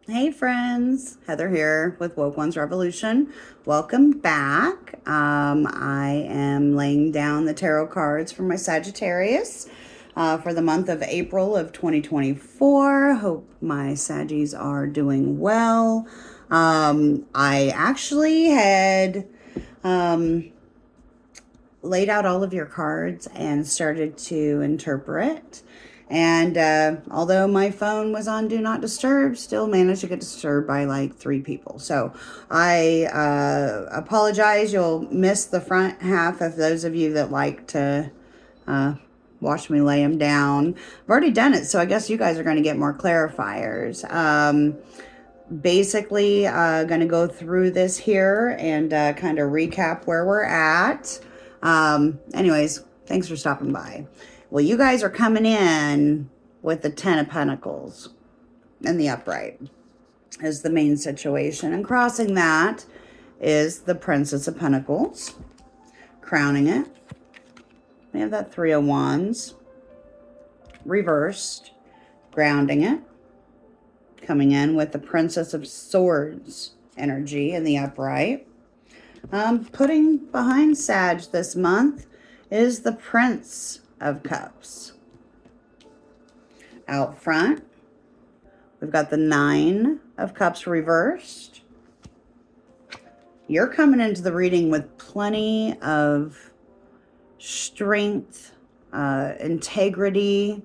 Hey friends, Heather here with Woke.Ones.Revolution. Welcome back. I am laying down the tarot cards for my Sagittarius for the month of April of 2024. Hope my Saggies are doing well. I actually had laid out all of your cards and started to interpret. And although my phone was on Do Not Disturb, still managed to get disturbed by like 3 people. So I apologize. You'll miss the front half of those of you that like to watch me lay them down. I've already done it, so I guess you guys are going to get more clarifiers. Basically, going to go through this here and kind of recap where we're at. Anyways, thanks for stopping by. Well, you guys are coming in with the 10 of Pentacles and the upright is the main situation. And crossing that is the Princess of Pentacles. Crowning it, we have that 3 of Wands. Reversed, grounding it. Coming in with the Princess of Swords energy in the upright. Putting behind Sag this month is the Prince of Cups. Out front, we've got the 9 of Cups reversed. You're coming into the reading with plenty of strength, integrity,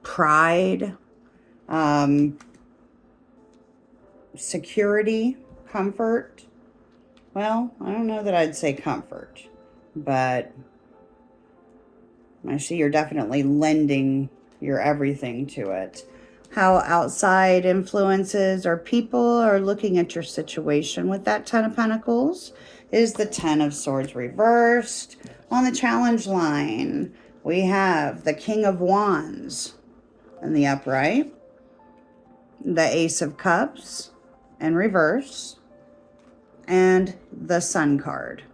pride, security, comfort. Well, I don't know that I'd say comfort, but I see you're definitely lending your everything to it. How outside influences or people are looking at your situation with that 10 of Pentacles is the 10 of Swords reversed. On the challenge line, we have the King of Wands in the upright, the Ace of Cups in reverse, and the Sun card.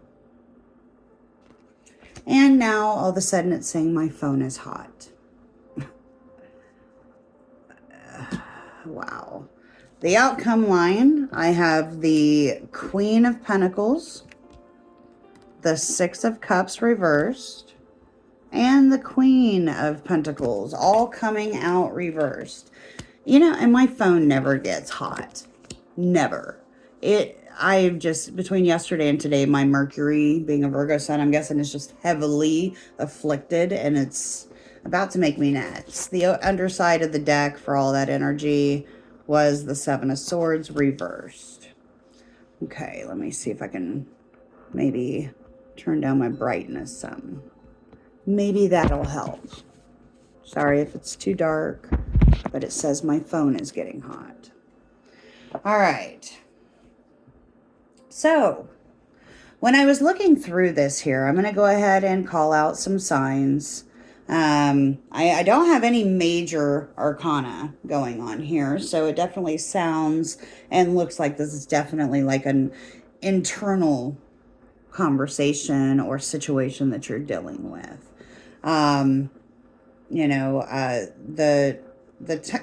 And now all of a sudden it's saying my phone is hot. Wow. The outcome line, I have the Queen of Pentacles, the 6 of Cups reversed, and the Queen of Pentacles all coming out reversed. You know, and my phone never gets hot. Never. I've just, between yesterday and today, my Mercury, being a Virgo sun, I'm guessing is just heavily afflicted, and it's about to make me nuts. The underside of the deck for all that energy was the 7 of Swords reversed. Okay, let me see if I can maybe turn down my brightness some. Maybe that'll help. Sorry if it's too dark, but it says my phone is getting hot. All right. So, when I was looking through this here, I'm going to go ahead and call out some signs. I don't have any major arcana going on here, so it definitely sounds and looks like this is definitely like an internal conversation or situation that you're dealing with. You know,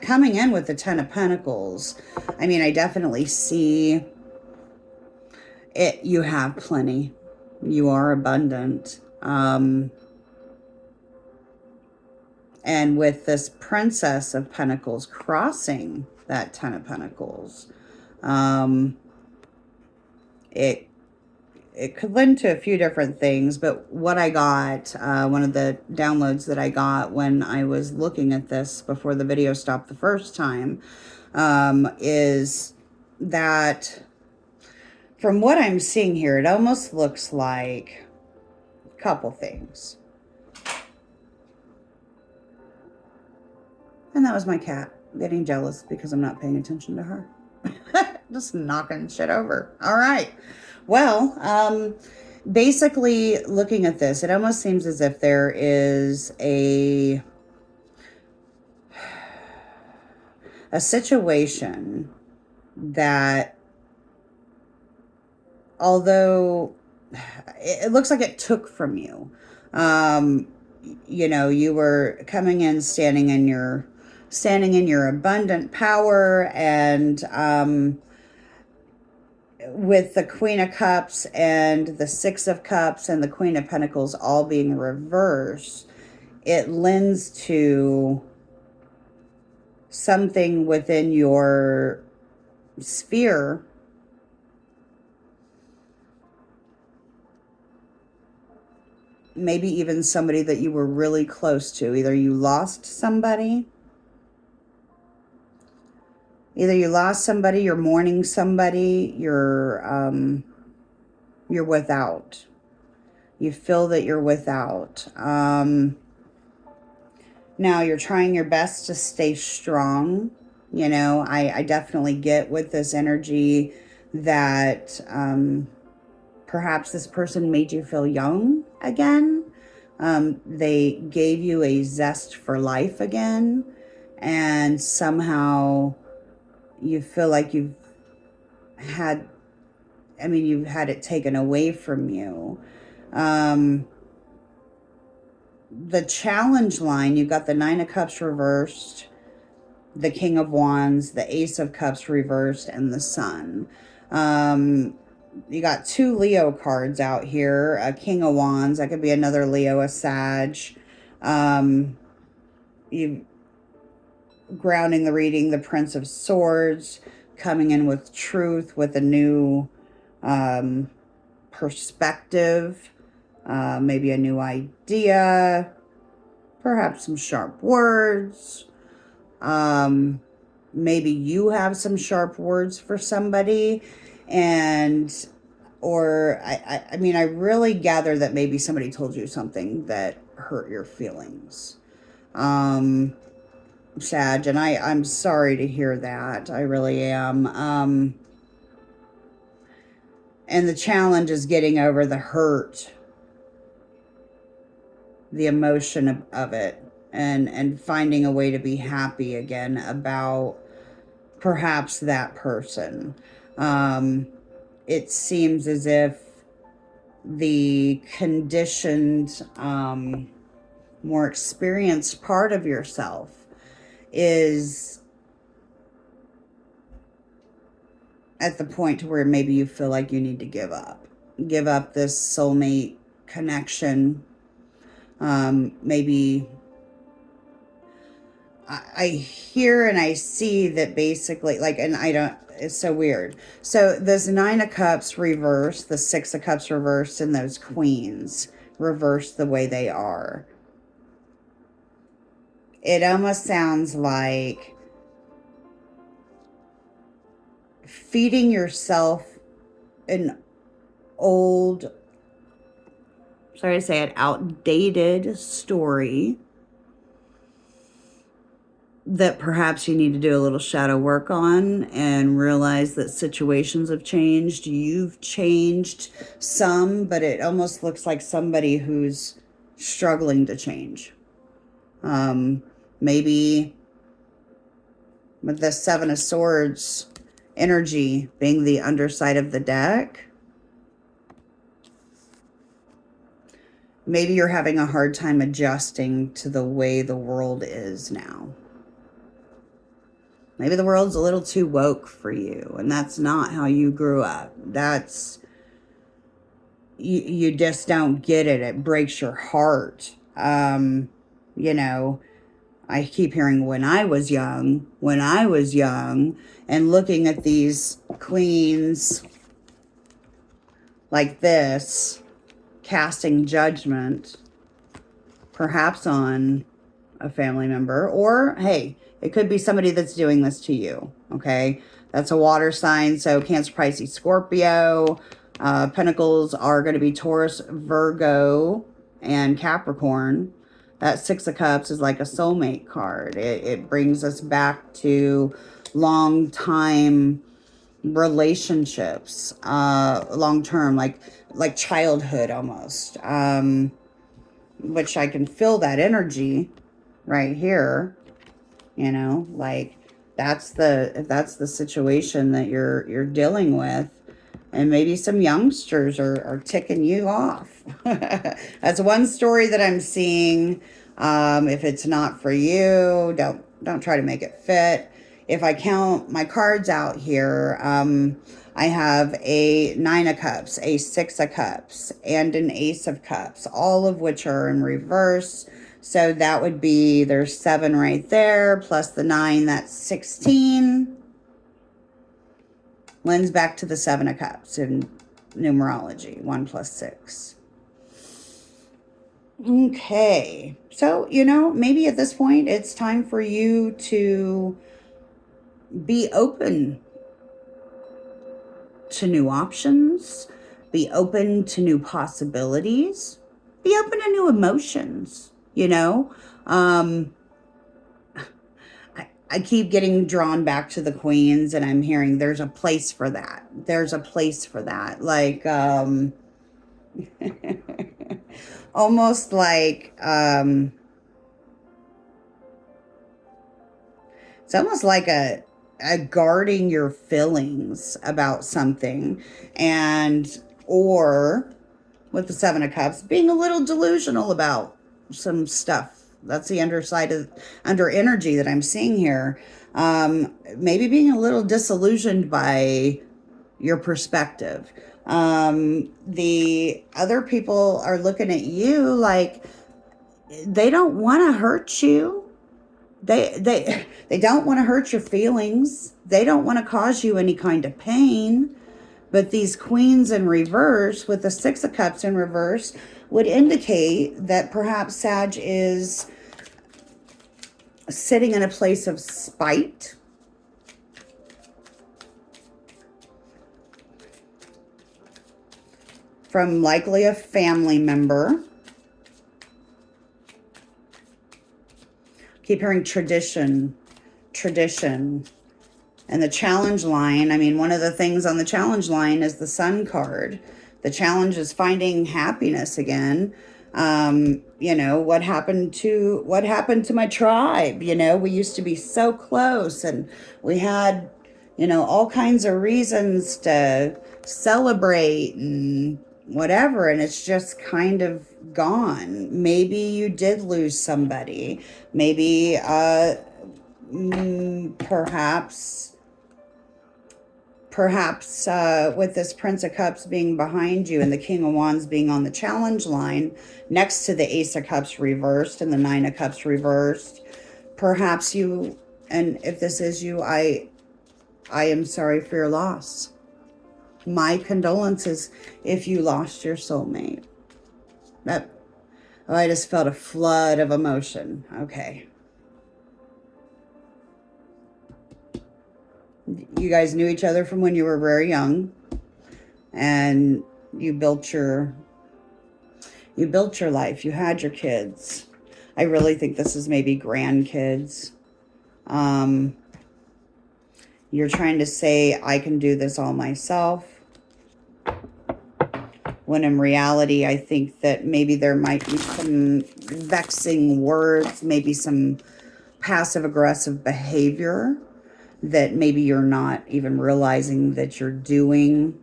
coming in with the 10 of Pentacles, I mean, I definitely see it. You have plenty. You are abundant. And with this Princess of Pentacles crossing that 10 of Pentacles, it could lend to a few different things, but what I got, one of the downloads that I got when I was looking at this before the video stopped the first time, is that from what I'm seeing here, it almost looks like a couple things. And that was my cat getting jealous because I'm not paying attention to her. Just knocking shit over. All right. Well, basically looking at this, it almost seems as if there is a situation that, although it looks like it took from you, you know, you were coming in, standing in your standing in your abundant power, and with the Queen of Cups and the Six of Cups and the Queen of Pentacles all being reversed, it lends to something within your sphere maybe even somebody that you were really close to. Either you lost somebody, you're mourning somebody, you're without. You feel that you're without. Now you're trying your best to stay strong. You know, I definitely get with this energy that perhaps this person made you feel young again. They gave you a zest for life again. And somehow you feel like you've had it taken away from you. The challenge line, you've got the Nine of Cups reversed, the King of Wands, the Ace of Cups reversed, and the Sun. You got two Leo cards out here, a King of Wands, that could be another Leo, a Sag. You grounding the reading, the Prince of Swords, coming in with truth, with a new perspective, maybe a new idea, perhaps some sharp words. Maybe you have some sharp words for somebody, or I really gather that maybe somebody told you something that hurt your feelings. Sag, and I'm sorry to hear that. I really am. And the challenge is getting over the hurt, the emotion of it, and finding a way to be happy again about perhaps that person. It seems as if the conditioned, more experienced part of yourself is at the point to where maybe you feel like you need to give up this soulmate connection. Maybe I hear and I see that basically, it's so weird. So this Nine of Cups reversed, the Six of Cups reversed, and those Queens reversed the way they are. It almost sounds like feeding yourself an old, sorry to say it, outdated story that perhaps you need to do a little shadow work on and realize that situations have changed. You've changed some, but it almost looks like somebody who's struggling to change. Maybe with the Seven of Swords energy being the underside of the deck, maybe you're having a hard time adjusting to the way the world is now. Maybe the world's a little too woke for you, and that's not how you grew up. You just don't get it. It breaks your heart. You know, I keep hearing when I was young, and looking at these queens like this, casting judgment, perhaps on a family member, or hey, it could be somebody that's doing this to you, okay? That's a water sign, so Cancer, Pisces, Scorpio. Pentacles are going to be Taurus, Virgo, and Capricorn. That Six of Cups is like a soulmate card. It brings us back to long time relationships, long term, like childhood almost, which I can feel that energy right here. You know, like if that's the situation that you're dealing with, and maybe some youngsters are ticking you off. That's one story that I'm seeing. If it's not for you, Don't try to make it fit. If I count my cards out here, I have a 9 of Cups, a 6 of Cups, and an Ace of Cups, all of which are in reverse. So that would be, there's 7 right there, plus the 9, that's 16. Lends back to the 7 of Cups in numerology, 1 plus 6. Okay, so, maybe at this point it's time for you to be open to new options, be open to new possibilities, be open to new emotions, I keep getting drawn back to the queens, and I'm hearing there's a place for that. There's a place for that. Like, almost like, it's almost like a guarding your feelings about something, and, or with the 7 of Cups, being a little delusional about some stuff. That's the under energy that I'm seeing here. Maybe being a little disillusioned by your perspective. The other people are looking at you like they don't want to hurt you. They don't want to hurt your feelings. They don't want to cause you any kind of pain. But these queens in reverse with the 6 of Cups in reverse would indicate that perhaps Sag is sitting in a place of spite. From likely a family member. Keep hearing tradition. And the challenge line, I mean, one of the things on the challenge line is the Sun card. The challenge is finding happiness again. What happened to my tribe? We used to be so close, and we had, all kinds of reasons to celebrate and whatever, and it's just kind of gone. Maybe you did lose somebody. Maybe, Perhaps with this Prince of Cups being behind you and the King of Wands being on the challenge line next to the Ace of Cups reversed and the 9 of Cups reversed, perhaps you, and if this is you, I am sorry for your loss. My condolences if you lost your soulmate. I just felt a flood of emotion. Okay. You guys knew each other from when you were very young, and you built your life. You had your kids. I really think this is maybe grandkids. You're trying to say, I can do this all myself. When in reality, I think that maybe there might be some vexing words, maybe some passive-aggressive behavior that maybe you're not even realizing that you're doing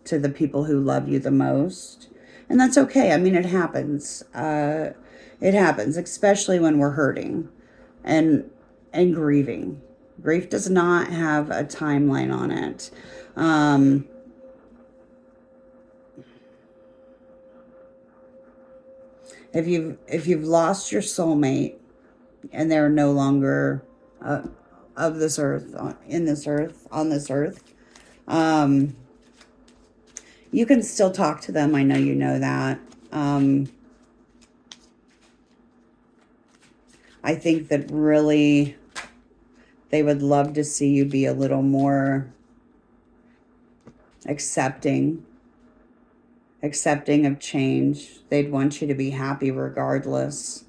to the people who love you the most. And that's okay. I mean, it happens. It happens, especially when we're hurting and grieving. Grief does not have a timeline on it. If you've lost your soulmate and they're no longer of this earth, on this earth, you can still talk to them. I know you know that. I think that really they would love to see you be a little more accepting of change. They'd want you to be happy regardless.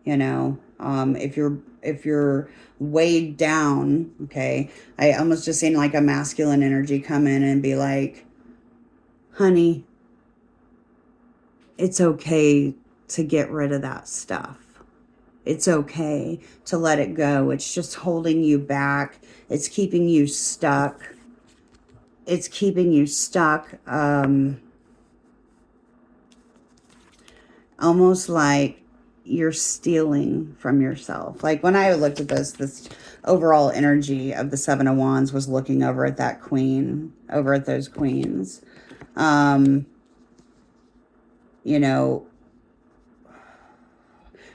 If you're weighed down, okay, I almost just seen like a masculine energy come in and be like, honey, it's okay to get rid of that stuff. It's okay to let it go. It's just holding you back. It's keeping you stuck. Almost like you're stealing from yourself. Like when I looked at this overall energy of the Seven of Wands was looking over at that queen, over at those queens. You know,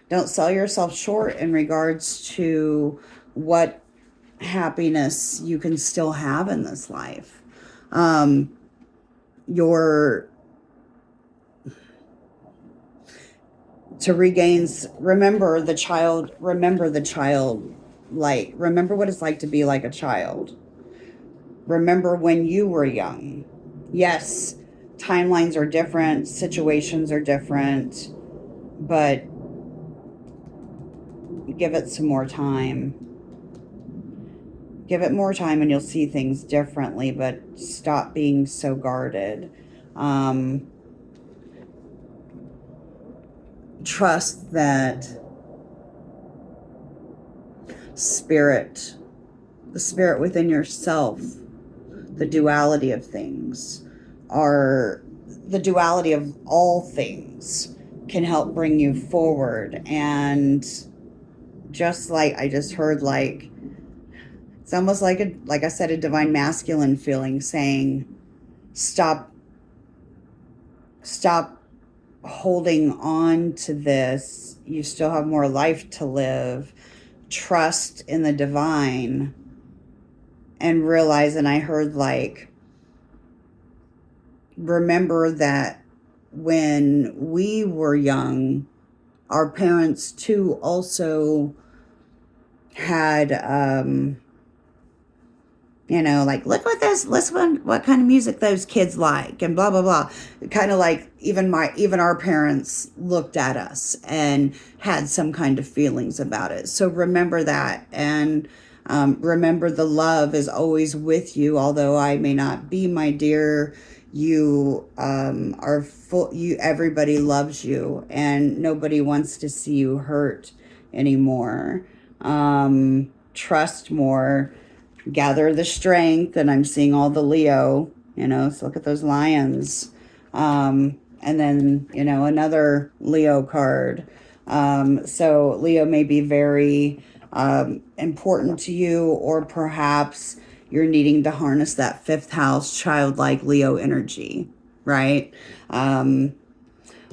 don't sell yourself short in regards to what happiness you can still have in this life. To regain, remember the child, like, remember what it's like to be like a child. Remember when you were young. Yes, timelines are different, situations are different, but give it some more time. Give it more time and you'll see things differently, but stop being so guarded. Trust that spirit, the spirit within yourself, the duality of things, are the duality of all things, can help bring you forward. And just like I just heard, like, it's almost like I said, a divine masculine feeling saying, stop holding on to this. You still have more life to live. Trust in the divine and realize, and I heard, like, remember that when we were young, our parents too also had, like, look what kind of music those kids like, and blah, blah, blah. Kind of like even our parents looked at us and had some kind of feelings about it. So remember that, and remember the love is always with you. Although I may not be, my dear, you are full. Everybody loves you, and nobody wants to see you hurt anymore. Trust more. Gather the strength, and I'm seeing all the Leo, so look at those lions. And then, another Leo card. So Leo may be very important to you, or perhaps you're needing to harness that fifth house, childlike Leo energy, right? All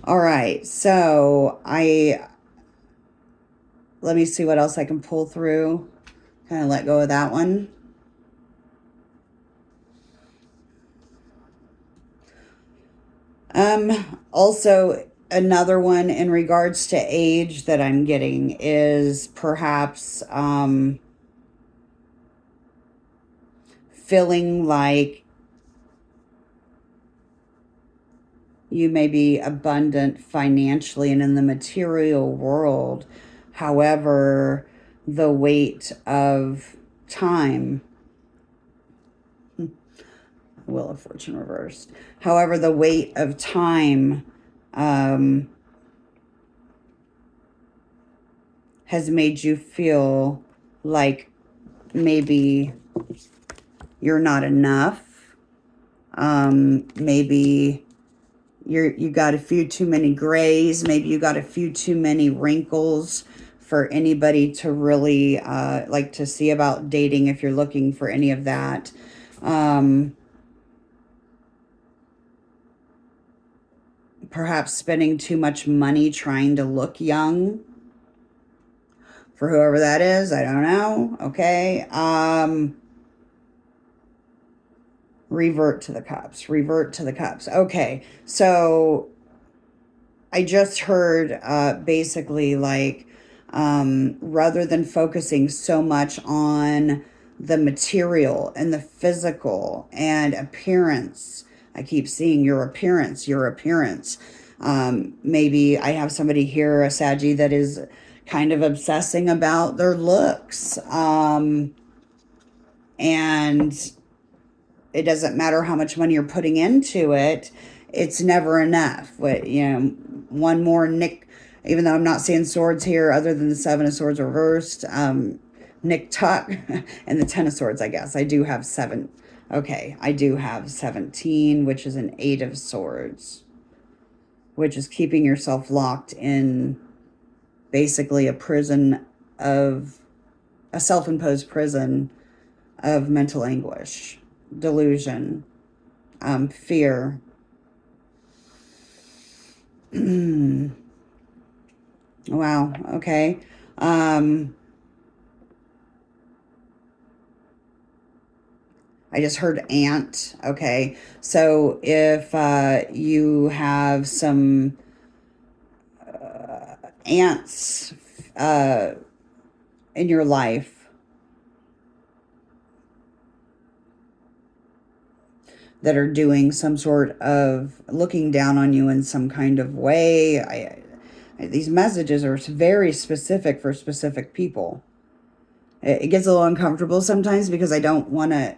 right, so let me see what else I can pull through. Kind of let go of that one. Also, another one in regards to age that I'm getting is perhaps feeling like you may be abundant financially and in the material world. However, the weight of time, Wheel of Fortune reversed. However, the weight of time has made you feel like maybe you're not enough. Maybe you got a few too many grays. Maybe you got a few too many wrinkles for anybody to really like to see about dating, if you're looking for any of that. Perhaps spending too much money trying to look young. For whoever that is, I don't know. Okay. Revert to the cups. Revert to the cups. Okay. So I just heard basically, like, rather than focusing so much on the material and the physical and appearance, I keep seeing your appearance. Maybe I have somebody here, a Saggy, that is kind of obsessing about their looks. And it doesn't matter how much money you're putting into it. It's never enough. One more Nick, even though I'm not seeing swords here other than the Seven of Swords reversed, Nick Tuck and the Ten of Swords, I guess. I do have 7. Okay, I do have 17, which is an 8 of Swords, which is keeping yourself locked in basically a self-imposed prison of mental anguish, delusion, fear. Wow. Okay. I just heard ant. Okay. So if you have some ants in your life that are doing some sort of looking down on you in some kind of way, these messages are very specific for specific people. It gets a little uncomfortable sometimes because I don't want to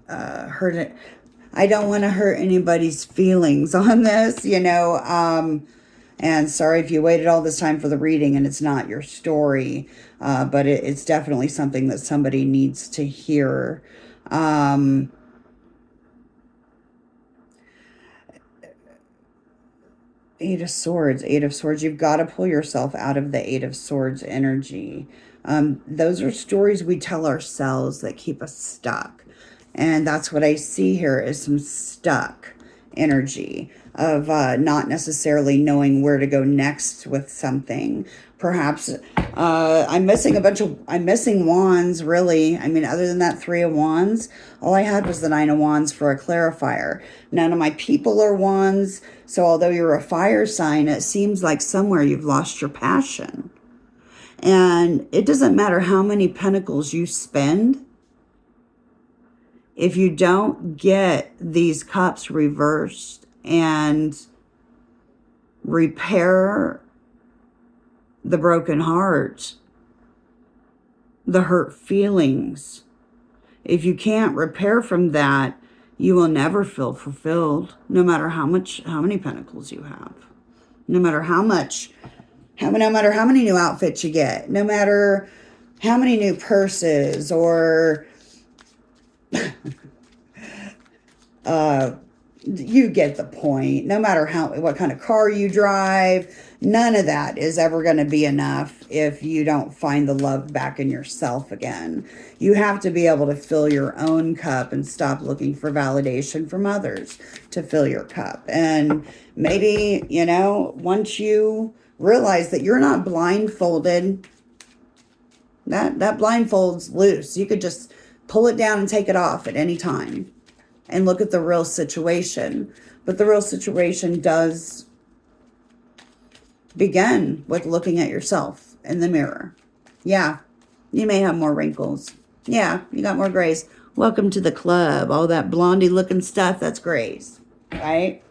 hurt it. I don't want to hurt anybody's feelings on this, and sorry if you waited all this time for the reading and it's not your story, but it's definitely something that somebody needs to hear. Eight of Swords. You've got to pull yourself out of the Eight of Swords energy. Those are stories we tell ourselves that keep us stuck. And that's what I see here is some stuck energy of not necessarily knowing where to go next with something. Perhaps I'm missing wands, really. I mean, other than that Three of Wands, all I had was the Nine of Wands for a clarifier. None of my people are wands. So although you're a fire sign, it seems like somewhere you've lost your passion. And it doesn't matter how many pentacles you spend. If you don't get these cups reversed and repair the broken heart, the hurt feelings, if you can't repair from that, you will never feel fulfilled, no matter how many pentacles you have, no matter how many new outfits you get, no matter how many new purses or you get the point. No matter what kind of car you drive, none of that is ever going to be enough if you don't find the love back in yourself again. You have to be able to fill your own cup and stop looking for validation from others to fill your cup. And maybe, once you realize that you're not blindfolded, that blindfold's loose. You could just pull it down and take it off at any time and look at the real situation. But the real situation does begin with looking at yourself in the mirror. Yeah, you may have more wrinkles. Yeah, you got more grays. Welcome to the club. All that blondie looking stuff, that's grays, right?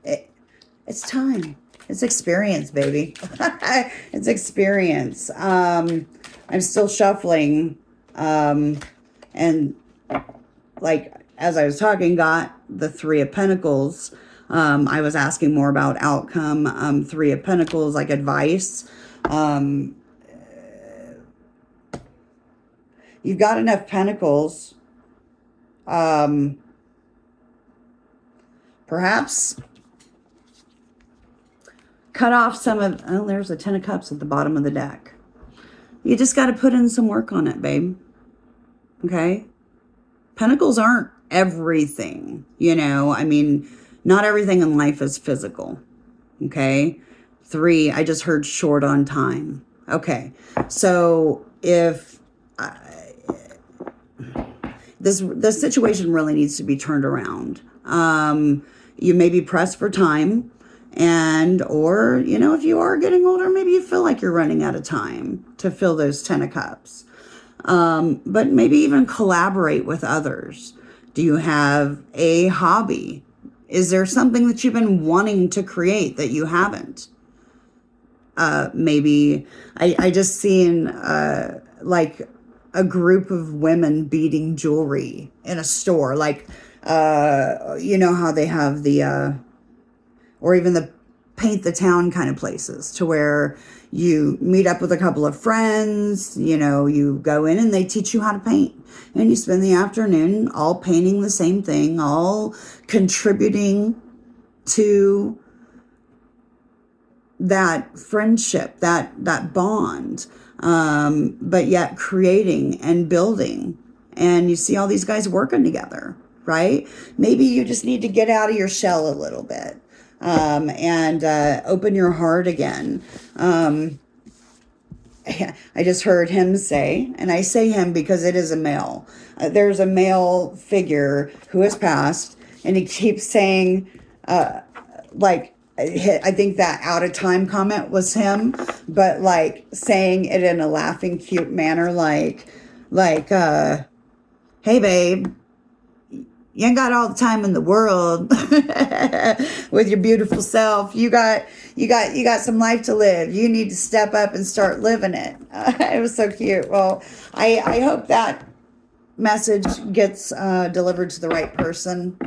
It's time. It's experience, baby. It's experience. I'm still shuffling. And like, as I was talking, got the Three of Pentacles. I was asking more about outcome. Three of Pentacles, like advice. You've got enough pentacles. Perhaps cut off some of... Oh, there's a Ten of Cups at the bottom of the deck. You just got to put in some work on it, babe. Okay? Pentacles aren't everything, I mean, not everything in life is physical. Okay? Three, I just heard short on time. Okay. So if this situation really needs to be turned around. You may be pressed for time, or if you are getting older, maybe you feel like you're running out of time to fill those Ten of Cups. But maybe even collaborate with others. Do you have a hobby? Is there something that you've been wanting to create that you haven't? Maybe I just seen like a group of women beading jewelry in a store, like how they have the or even the paint the town kind of places, to where you meet up with a couple of friends, you go in and they teach you how to paint, and you spend the afternoon all painting the same thing, all contributing to that friendship, that bond, but yet creating and building. And you see all these guys working together, right? Maybe you just need to get out of your shell a little bit, and open your heart again. I just heard him say, and I say him because it is a male. There's a male figure who has passed, and he keeps saying, like, I think that out of time comment was him, but like saying it in a laughing, cute manner, like, hey babe, you ain't got all the time in the world with your beautiful self. You got some life to live. You need to step up and start living it. It was so cute. Well, I hope that message gets delivered to the right person,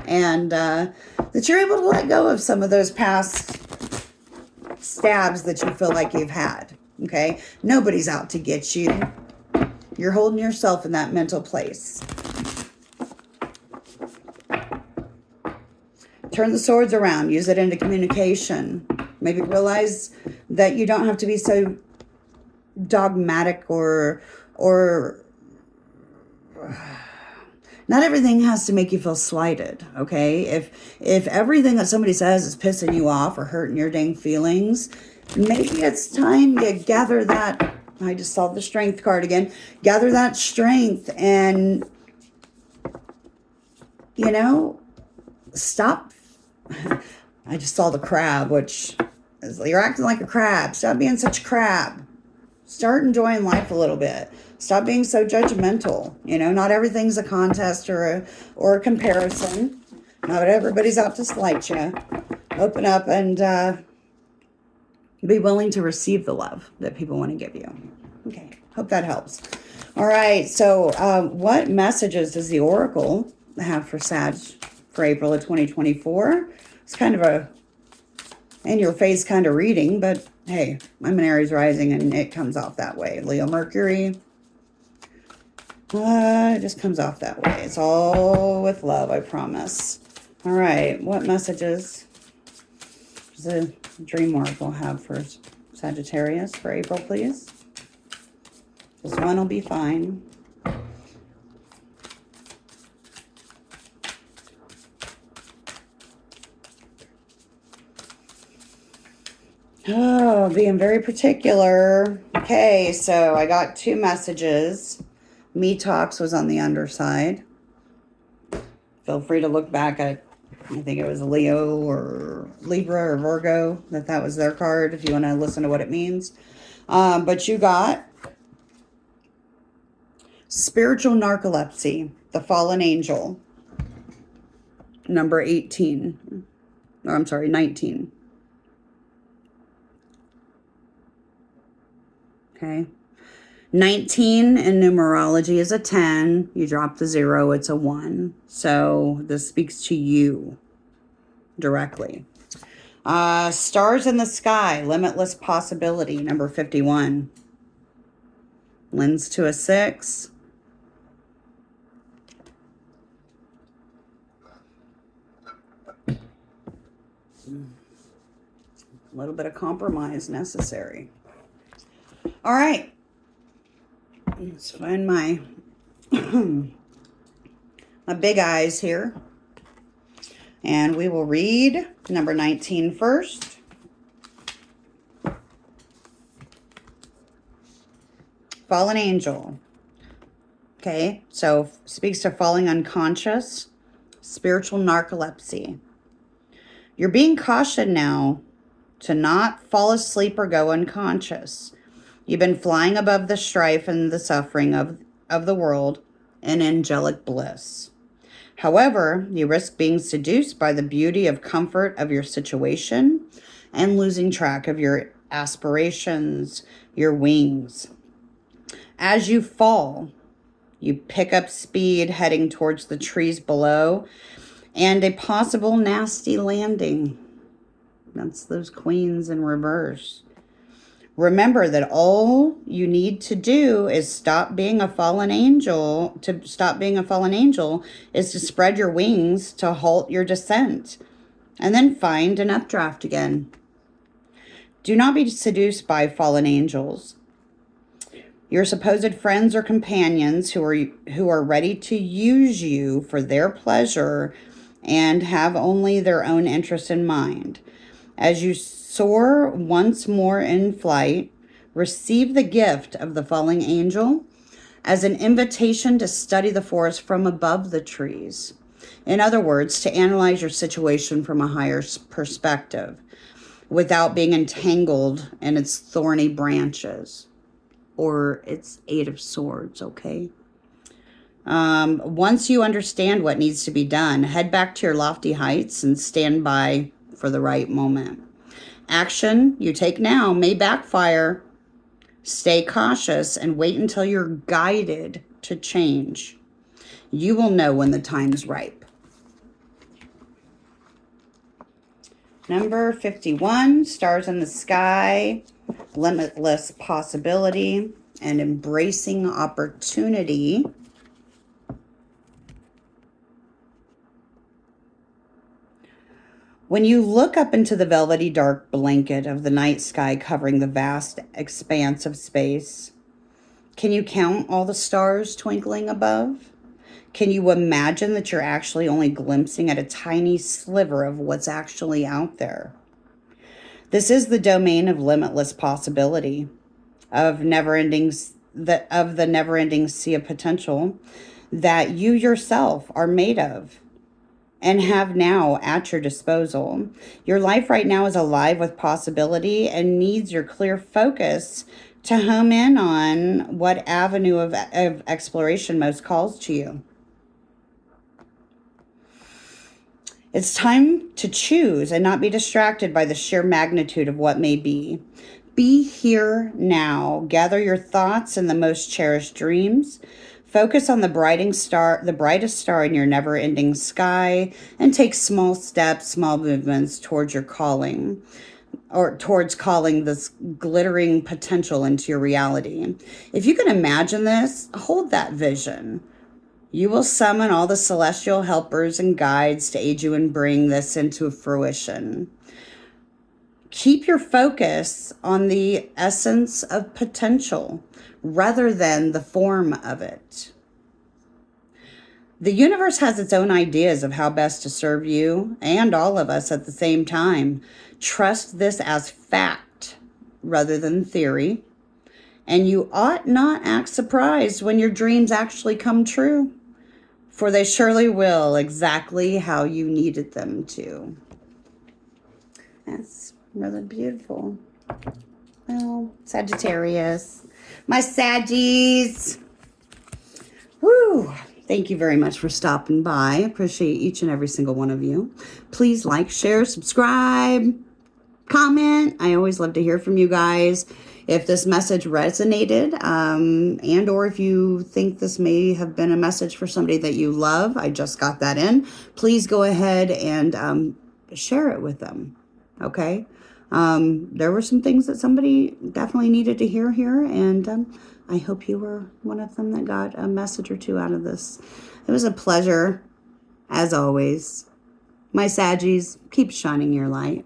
and that you're able to let go of some of those past stabs that you feel like you've had. Okay? Nobody's out to get you. You're holding yourself in that mental place. Turn the swords around. Use it into communication. Maybe realize that you don't have to be so dogmatic or not everything has to make you feel slighted, okay? If everything that somebody says is pissing you off or hurting your dang feelings, maybe it's time you gather that. I just saw the strength card again. Gather that strength and, you know, stop. I just saw the crab, which is, you're acting like a crab. Stop being such a crab. Start enjoying life a little bit. Stop being so judgmental. You know, not everything's a contest or a comparison. Not everybody's out to slight you. Open up and be willing to receive the love that people want to give you. Okay, hope that helps. All right, so what messages does the Oracle have for Sag for April of 2024? It's kind of a in-your-face kind of reading, but hey, I'm an Aries rising, and it comes off that way. Leo Mercury, it just comes off that way. It's all with love, I promise. All right, what messages does the Dream Oracle have for Sagittarius for April, please? This one will be fine. Oh, being very particular. Okay, so I got 2 messages. Me Talks was on the underside. Feel free to look back at, I think it was Leo or Libra or Virgo, that was their card, if you want to listen to what it means. But you got Spiritual Narcolepsy, the Fallen Angel, number 18. Or I'm sorry, 19. Okay. 19 in numerology is a 10. You drop the 0, it's a 1. So this speaks to you directly. Stars in the Sky, Limitless Possibility, number 51. Lends to a 6. A little bit of compromise necessary. All right. Let's find my my big eyes here. And we will read number 19 first. Fallen Angel. Okay, so speaks to falling unconscious, spiritual narcolepsy. You're being cautioned now to not fall asleep or go unconscious. You've been flying above the strife and the suffering of the world in angelic bliss. However, you risk being seduced by the beauty of comfort of your situation and losing track of your aspirations, your wings. As you fall, you pick up speed heading towards the trees below and a possible nasty landing. That's those queens in reverse. Remember that all you need to do is stop being a fallen angel. To stop being a fallen angel is to spread your wings to halt your descent and then find an updraft again. Do not be seduced by fallen angels. Your supposed friends or companions who are ready to use you for their pleasure and have only their own interest in mind. As you soar once more in flight, receive the gift of the falling angel as an invitation to study the forest from above the trees. In other words, to analyze your situation from a higher perspective without being entangled in its thorny branches or its Eight of Swords, okay? Once you understand what needs to be done, head back to your lofty heights and stand by for the right moment. Action you take now may backfire. Stay cautious and wait until you're guided to change. You will know when the time's ripe. Number 51, stars in the sky, limitless possibility, and embracing opportunity. When you look up into the velvety dark blanket of the night sky covering the vast expanse of space, can you count all the stars twinkling above? Can you imagine that you're actually only glimpsing at a tiny sliver of what's actually out there? This is the domain of limitless possibility, of the never-ending sea of potential that you yourself are made of and have now at your disposal. Your life right now is alive with possibility and needs your clear focus to home in on what avenue of exploration most calls to you. It's time to choose and not be distracted by the sheer magnitude of what may be. Be here now. Gather your thoughts and the most cherished dreams. Focus on the brightest star in your never-ending sky, and take small steps, small movements towards your calling, or towards calling this glittering potential into your reality. If you can imagine this, hold that vision. You will summon all the celestial helpers and guides to aid you in bringing this into fruition. Keep your focus on the essence of potential rather than the form of it. The universe has its own ideas of how best to serve you and all of us at the same time. Trust this as fact rather than theory, and you ought not act surprised when your dreams actually come true, for they surely will, exactly how you needed them to. That's really beautiful. Well, Sagittarius, my Saggies. Woo! Thank you very much for stopping by. I appreciate each and every single one of you. Please like, share, subscribe, comment. I always love to hear from you guys. If this message resonated, and or if you think this may have been a message for somebody that you love, I just got that in, please go ahead and share it with them, okay? There were some things that somebody definitely needed to hear here, and I hope you were one of them that got a message or two out of this. It was a pleasure, as always. My Saggies, keep shining your light.